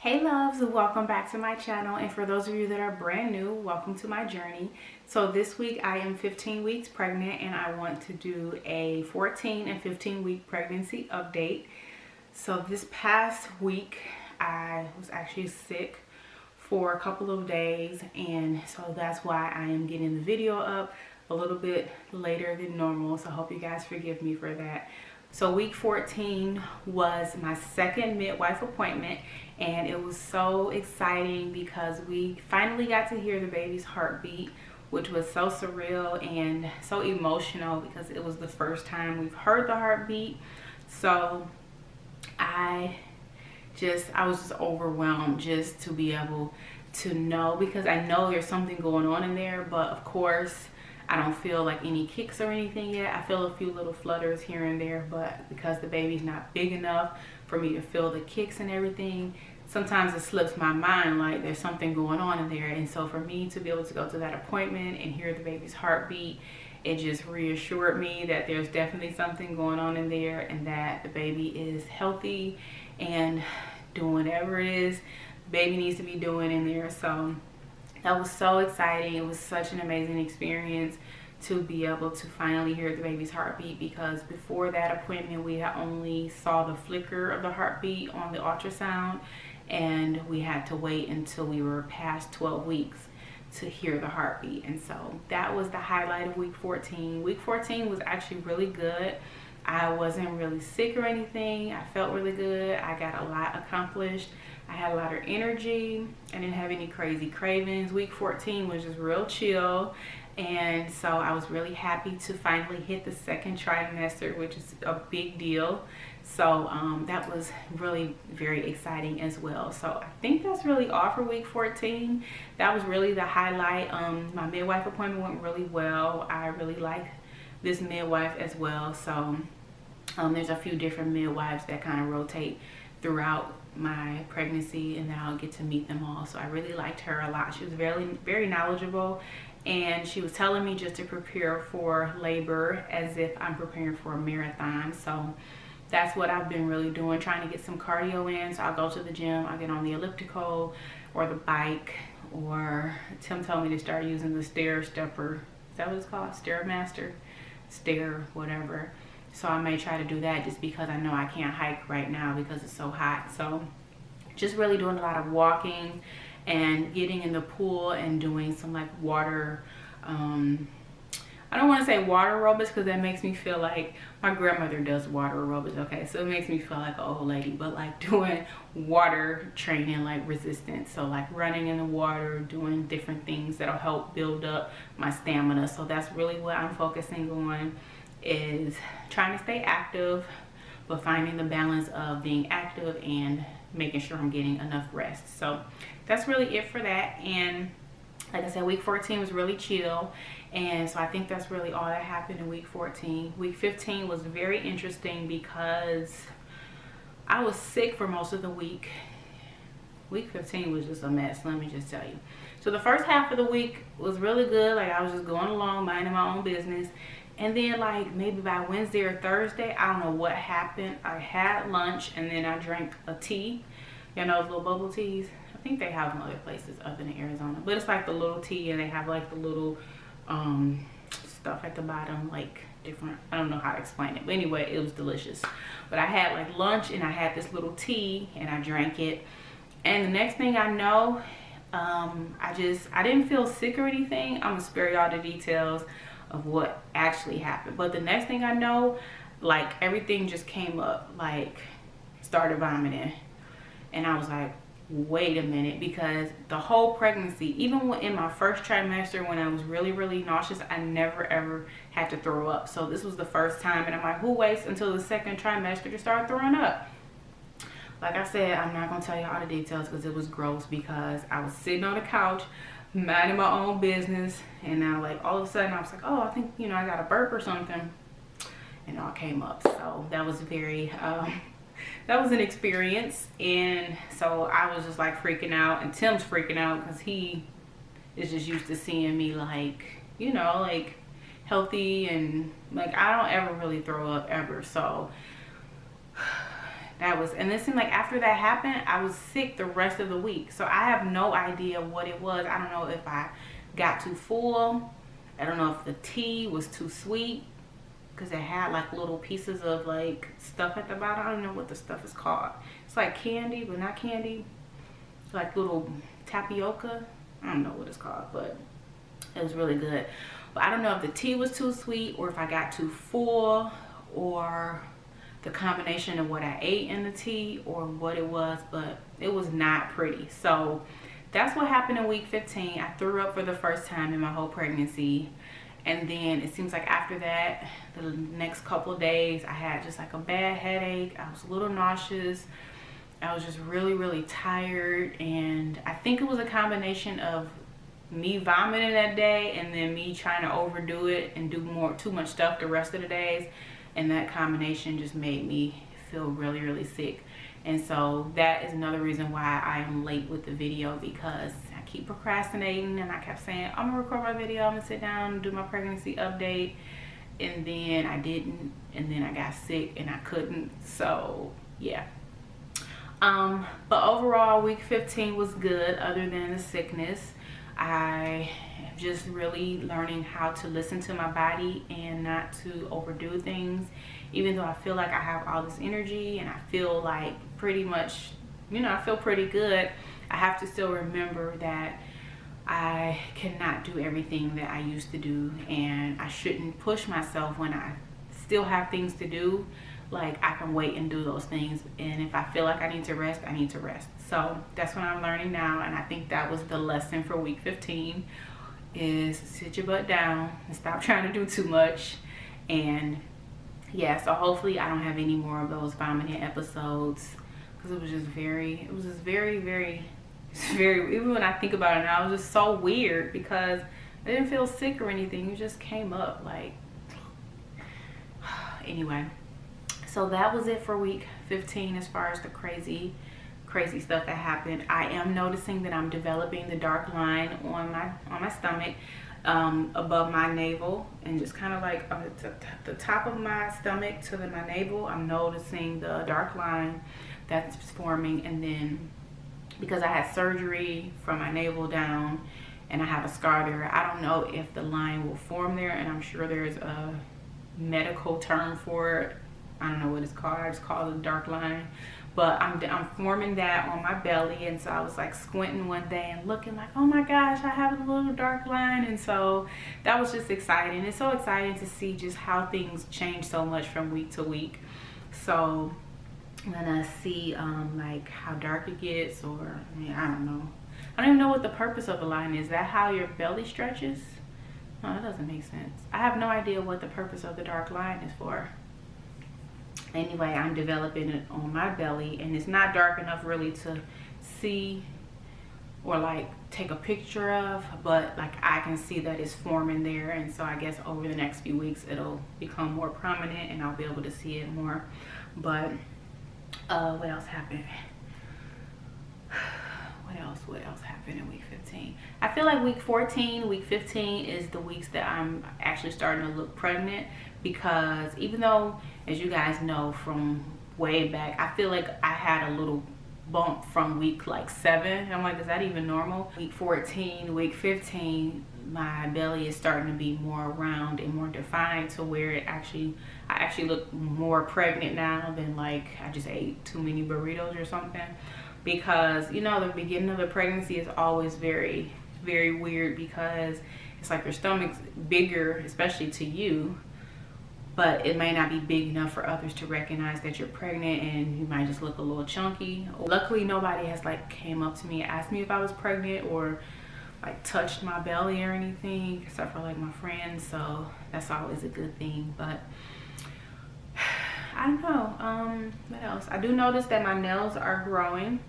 Hey loves, welcome back to my channel, and for those of you that are brand new, welcome to my journey. So this week I am 15 weeks pregnant and I want to do a 14 and 15 week pregnancy update. So this past week I was actually sick for a couple of days, and so that's why I am getting the video up a little bit later than normal, so I hope you guys forgive me for that. So week 14 was my second midwife appointment, and it was so exciting because we finally got to hear the baby's heartbeat, which was so surreal and so emotional because it was the first time we've heard the heartbeat. So I was just overwhelmed just to be able to know, because I know there's something going on in there, but of course I don't feel like any kicks or anything yet. I feel a few little flutters here and there, but because the baby's not big enough for me to feel the kicks and everything, sometimes it slips my mind like there's something going on in there. And so for me to be able to go to that appointment and hear the baby's heartbeat, it just reassured me that there's definitely something going on in there and that the baby is healthy and doing whatever it is the baby needs to be doing in there. So that was so exciting. It was such an amazing experience to be able to finally hear the baby's heartbeat, because before that appointment we had only saw the flicker of the heartbeat on the ultrasound, and we had to wait until we were past 12 weeks to hear the heartbeat. And so that was the highlight of week 14. Week 14 was actually really good. I wasn't really sick or anything. I felt really good. I got a lot accomplished. I had a lot of energy. I didn't have any crazy cravings. Week 14 was just real chill. And so I was really happy to finally hit the second trimester, which is a big deal. So that was really very exciting as well. So I think that's really all for week 14. That was really the highlight. My midwife appointment went really well. I really like this midwife as well. So there's a few different midwives that kind of rotate throughout my pregnancy, and then I'll get to meet them all. So I really liked her a lot. She was very knowledgeable, and she was telling me just to prepare for labor as if I'm preparing for a marathon. So that's what I've been really doing, trying to get some cardio in. So I'll go to the gym, I'll get on the elliptical or the bike, or Tim told me to start using the stair stepper. Is that what it's called? Stairmaster? Stair, whatever. So I may try to do that just because I know I can't hike right now because it's so hot. So just really doing a lot of walking and getting in the pool and doing some like water, I don't want to say water aerobics because that makes me feel like my grandmother does water aerobics, okay? So it makes me feel like an old lady, but like doing water training, like resistance. So like running in the water, doing different things that'll help build up my stamina. So that's really what I'm focusing on, is trying to stay active, but finding the balance of being active and making sure I'm getting enough rest. So that's really it for that. And like I said, week 14 was really chill, and so I think that's really all that happened in week 14. Week 15 was very interesting because I was sick for most of the week. Week 15 was just a mess, let me just tell you. So the first half of the week was really good. Like I was just going along, minding my own business. And then like maybe by Wednesday or Thursday, I don't know what happened. I had lunch and then I drank a tea. You know, those little bubble teas. I think they have them other places other than Arizona. But it's like the little tea, and they have like the little stuff at the bottom, like different, I don't know how to explain it. But anyway, it was delicious. But I had like lunch and I had this little tea and I drank it. And the next thing I know, I didn't feel sick or anything. I'm gonna spare y'all the details of what actually happened. But the next thing I know, like everything just came up, like started vomiting. And I was like, wait a minute, because the whole pregnancy, even in my first trimester when I was really nauseous, I never ever had to throw up. So this was the first time, and I'm like, who waits until the second trimester to start throwing up? Like I said, I'm not gonna tell you all the details because it was gross, because I was sitting on the couch minding my own business, and now like all of a sudden I was like, oh, I think, you know, I got a burp or something, and it all came up. So that was very that was an experience. And so I was just like freaking out, and Tim's freaking out because he is just used to seeing me like, you know, like healthy, and like I don't ever really throw up ever. So And it seemed like after that happened, I was sick the rest of the week. So I have no idea what it was. I don't know if I got too full. I don't know if the tea was too sweet, because it had like little pieces of like stuff at the bottom. I don't know what the stuff is called. It's like candy, but not candy. It's like little tapioca. I don't know what it's called, but it was really good. But I don't know if the tea was too sweet, or if I got too full, or the combination of what I ate in the tea, or what it was, but it was not pretty. So that's what happened in week 15. I threw up for the first time in my whole pregnancy. And then it seems like after that, the next couple of days, I had just like a bad headache. I was a little nauseous. I was just really, really tired. And I think it was a combination of me vomiting that day and then me trying to overdo it and do too much stuff the rest of the days. And that combination just made me feel really, really sick. And so that is another reason why I am late with the video, because I keep procrastinating and I kept saying, I'm gonna record my video, I'm gonna sit down and do my pregnancy update. And then I didn't, and then I got sick and I couldn't. So yeah. But overall, week 15 was good other than the sickness. I am just really learning how to listen to my body and not to overdo things. Even though I feel like I have all this energy and I feel like pretty much, you know, I feel pretty good, I have to still remember that I cannot do everything that I used to do, and I shouldn't push myself when I still have things to do. Like, I can wait and do those things, and if I feel like I need to rest, I need to rest. So that's what I'm learning now, and I think that was the lesson for week 15, is sit your butt down and stop trying to do too much. And yeah, so hopefully I don't have any more of those vomiting episodes, because it was just very, even when I think about it now, it was just so weird, because I didn't feel sick or anything. It just came up like, anyway. So that was it for week 15 as far as the crazy stuff that happened. I am noticing that I'm developing the dark line on my stomach, above my navel, and just kind of like the top of my stomach to my navel. I'm noticing the dark line that's forming. And then because I had surgery from my navel down and I have a scar there, I don't know if the line will form there, and I'm sure there's a medical term for it. I don't know what it's called. I just call it a dark line. But I'm forming that on my belly, and so I was like squinting one day and looking like, oh my gosh, I have a little dark line. And so that was just exciting. It's so exciting to see just how things change so much from week to week. So I'm gonna see like how dark it gets, or I mean, I don't know. I don't even know what the purpose of the line is. Is that how your belly stretches? No, that doesn't make sense. I have no idea what the purpose of the dark line is for. Anyway, I'm developing it on my belly, and it's not dark enough really to see or like take a picture of, but like I can see that it's forming there. And so I guess over the next few weeks it'll become more prominent and I'll be able to see it more. But what else happened? What else happened in week 15? I feel like week 14, week 15 is the weeks that I'm actually starting to look pregnant, because even though, as you guys know from way back, I feel like I had a little bump from week like 7. I'm like, is that even normal? Week 14, week 15, my belly is starting to be more round and more defined, to where I actually look more pregnant now than like I just ate too many burritos or something. Because, you know, the beginning of the pregnancy is always very, very weird, because it's like your stomach's bigger, especially to you, but it may not be big enough for others to recognize that you're pregnant, and you might just look a little chunky. Luckily, nobody has like came up to me and asked me if I was pregnant or like touched my belly or anything, except for like my friends. So that's always a good thing. But I don't know, what else? I do notice that my nails are growing.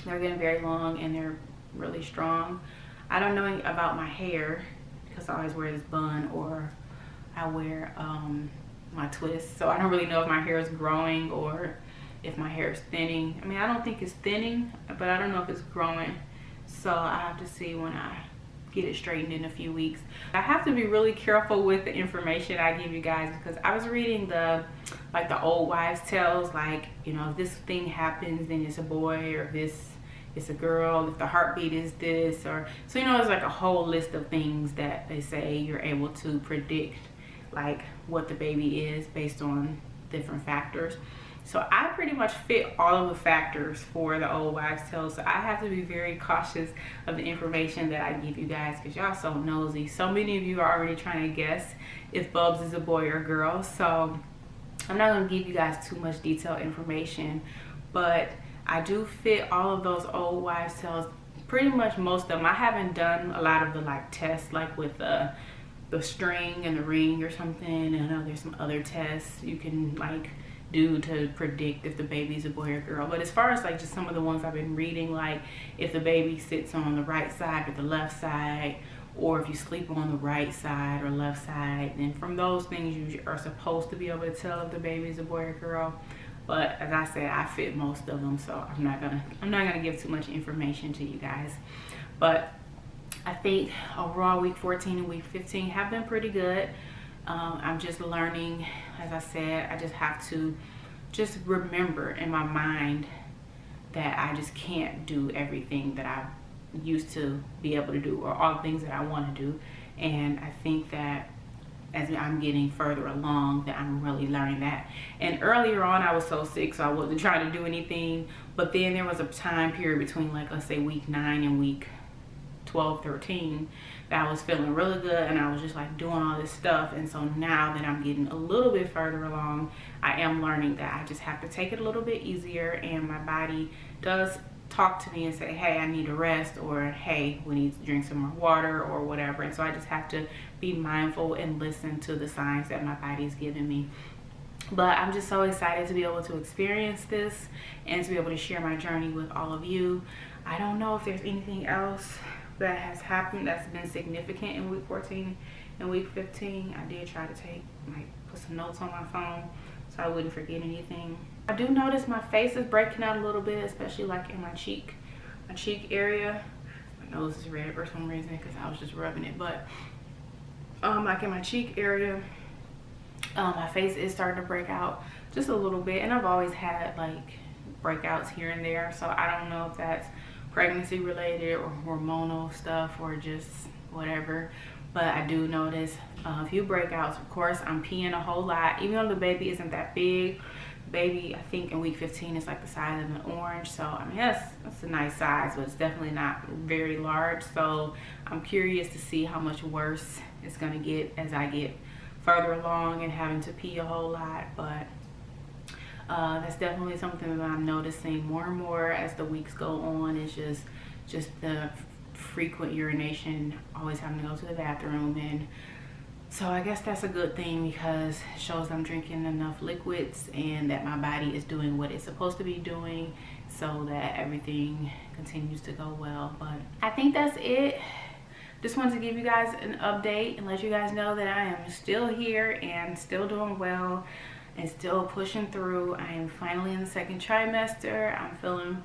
They're getting very long and they're really strong. I don't know about my hair, because I always wear this bun, or I wear my twist. So I don't really know if my hair is growing or if my hair is thinning. I mean, I don't think it's thinning, but I don't know if it's growing. So I have to see when I get it straightened in a few weeks. I have to be really careful with the information I give you guys, because I was reading the old wives' tales, like, you know, if this thing happens, then it's a boy, or if this it's a girl, if the heartbeat is this, or so, you know, it's like a whole list of things that they say you're able to predict, like what the baby is based on different factors. So I pretty much fit all of the factors for the old wives' tales. So I have to be very cautious of the information that I give you guys, because y'all so nosy. So many of you are already trying to guess if Bubs is a boy or girl. So I'm not going to give you guys too much detailed information, but I do fit all of those old wives' tales, pretty much most of them. I haven't done a lot of the like tests, like with the string and the ring or something. And I know there's some other tests you can like do to predict if the baby's a boy or girl. But as far as like just some of the ones I've been reading, like if the baby sits on the right side or the left side, or if you sleep on the right side or left side, then from those things you are supposed to be able to tell if the baby's a boy or girl. But as I said, I fit most of them, so I'm not gonna give too much information to you guys. But I think overall week 14 and week 15 have been pretty good. I'm just learning. As I said, I just have to just remember in my mind that I just can't do everything that I used to be able to do, or all the things that I want to do. And I think that as I'm getting further along, that I'm really learning that. And earlier on, I was so sick, so I wasn't trying to do anything. But then there was a time period between, like, let's say week 9 and week 12, 13, that I was feeling really good, and I was just like doing all this stuff. And so now that I'm getting a little bit further along, I am learning that I just have to take it a little bit easier, and my body does talk to me and say, hey, I need a rest, or hey, we need to drink some more water, or whatever. And so I just have to be mindful and listen to the signs that my body is giving me. But I'm just so excited to be able to experience this and to be able to share my journey with all of you. I don't know if there's anything else that has happened that's been significant in week 14 and week 15. I did try to put some notes on my phone so I wouldn't forget anything. I do notice my face is breaking out a little bit, especially like in my cheek area. My nose is red for some reason because I was just rubbing it, but like in my cheek area, my face is starting to break out just a little bit. And I've always had like breakouts here and there, so I don't know if that's pregnancy related or hormonal stuff or just whatever. But I do notice a few breakouts. Of course, I'm peeing a whole lot, even though the baby isn't that big. Baby, I think in week 15 is like the size of an orange, so I mean that's a nice size, but it's definitely not very large. So I'm curious to see how much worse it's gonna get as I get further along and having to pee a whole lot. But that's definitely something that I'm noticing more and more as the weeks go on. It's just the frequent urination, always having to go to the bathroom. And so I guess that's a good thing, because it shows I'm drinking enough liquids and that my body is doing what it's supposed to be doing, so that everything continues to go well. But I think that's it. Just wanted to give you guys an update and let you guys know that I am still here and still doing well and still pushing through. I am finally in the second trimester. I'm feeling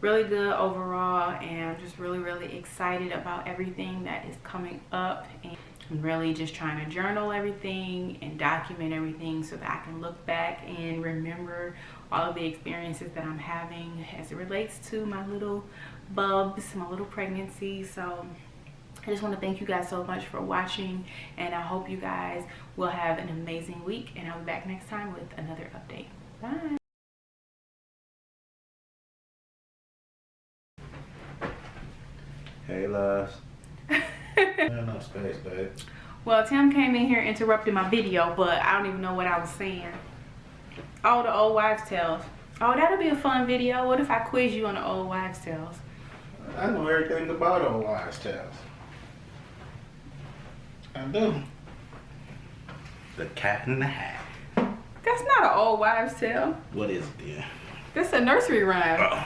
really good overall, and I'm just really excited about everything that is coming up. And I'm really just trying to journal everything and document everything so that I can look back and remember all of the experiences that I'm having as it relates to my little bubs, my little pregnancy. So I just want to thank you guys so much for watching, and I hope you guys will have an amazing week, and I'll be back next time with another update. Bye. Hey, loves. No space, babe. Well, Tim came in here, interrupted my video, but I don't even know what I was saying. Oh, the old wives' tales. Oh, that'll be a fun video. What if I quiz you on the old wives' tales? I know everything about old wives' tales. I do. The Cat in the Hat. That's not an old wives' tale. What is it, then? That's a nursery rhyme.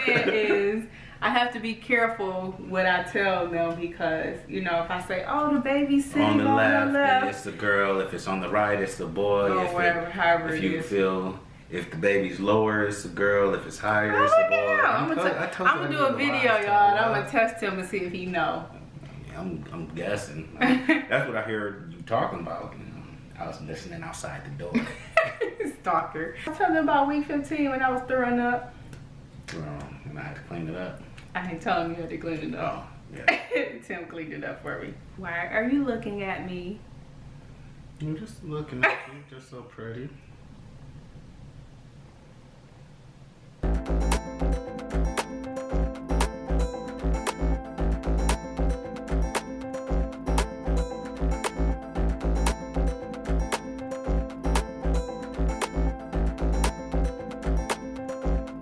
Saying is, I have to be careful what I tell them, because you know, if I say, "Oh, the baby's sitting on the left," then it's the girl. If it's on the right, it's the boy. Or whatever, however if you feel If the baby's lower, it's a girl. If it's higher, it's a boy. I'm gonna do a video, y'all. I'm gonna test him and see if he know. I'm guessing. That's what I heard you talking about. I was listening outside the door. Stalker. I told him about week 15 when I was throwing up. And I had to clean it up. I ain't telling you had to clean it up. Oh, yeah. Tim cleaned it up for me. Why are you looking at me? I'm just looking at you. Just so pretty.